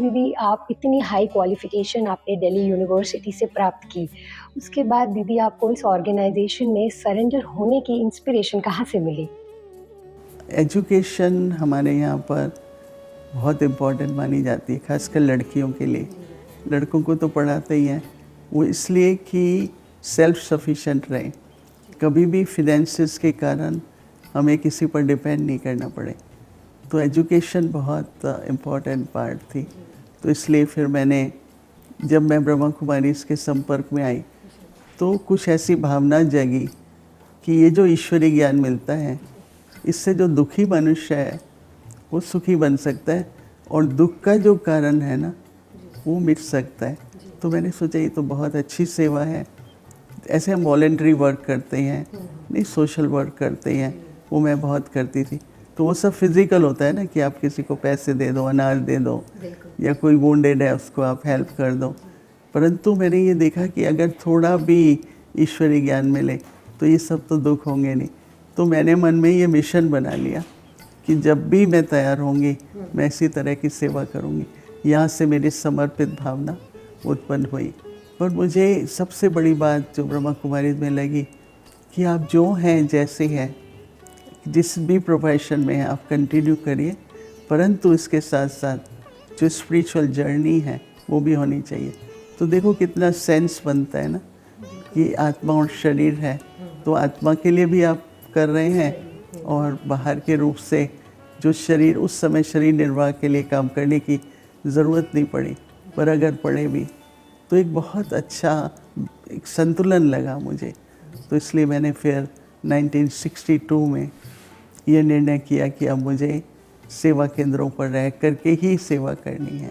दीदी आप इतनी हाई क्वालिफ़िकेशन आपने दिल्ली यूनिवर्सिटी से प्राप्त की, उसके बाद दीदी आपको इस ऑर्गेनाइज़ेशन में सरेंडर होने की इंस्पिरेशन कहाँ से मिली? एजुकेशन हमारे यहाँ पर बहुत इम्पोर्टेंट मानी जाती है, खासकर लड़कियों के लिए। लड़कों को तो पढ़ाते ही हैं, वो इसलिए कि सेल्फ सफिशिएंट रहें, कभी भी फिनेंसेस के कारण हमें किसी पर डिपेंड नहीं करना पड़े। तो एजुकेशन बहुत इम्पोर्टेंट पार्ट थी। तो इसलिए फिर जब मैं ब्रह्मा कुमारी के संपर्क में आई, तो कुछ ऐसी भावना जगी कि ये जो ईश्वरीय ज्ञान मिलता है, इससे जो दुखी मनुष्य है वो सुखी बन सकता है, और दुख का जो कारण है ना, वो मिट सकता है। तो मैंने सोचा ये तो बहुत अच्छी सेवा है। ऐसे हम वॉलेंटरी वर्क करते हैं, नहीं सोशल वर्क करते हैं, वो मैं बहुत करती थी। तो वो सब फिज़िकल होता है ना, कि आप किसी को पैसे दे दो, अनाज दे दो, या कोई वुंडेड है उसको आप हेल्प कर दो। परंतु मैंने ये देखा कि अगर थोड़ा भी ईश्वरीय ज्ञान मिले तो ये सब तो दुख होंगे नहीं। तो मैंने मन में ये मिशन बना लिया कि जब भी मैं तैयार होंगी मैं इसी तरह की सेवा करूँगी। यहाँ से मेरी समर्पित भावना उत्पन्न हुई। पर मुझे सबसे बड़ी बात जो ब्रह्मा कुमारी में लगी कि आप जो हैं जैसे हैं, जिस भी प्रोफेशन में हैं आप कंटिन्यू करिए, परंतु इसके साथ साथ जो स्पिरिचुअल जर्नी है वो भी होनी चाहिए। तो देखो कितना सेंस बनता है ना, कि आत्मा और शरीर है, तो आत्मा के लिए भी आप कर रहे हैं, और बाहर के रूप से जो शरीर, उस समय शरीर निर्वाह के लिए काम करने की ज़रूरत नहीं पड़ी, पर अगर पड़े भी तो एक बहुत अच्छा एक संतुलन लगा मुझे। तो इसलिए मैंने फिर 1962 में ये निर्णय किया कि अब मुझे सेवा केंद्रों पर रह कर के ही सेवा करनी है।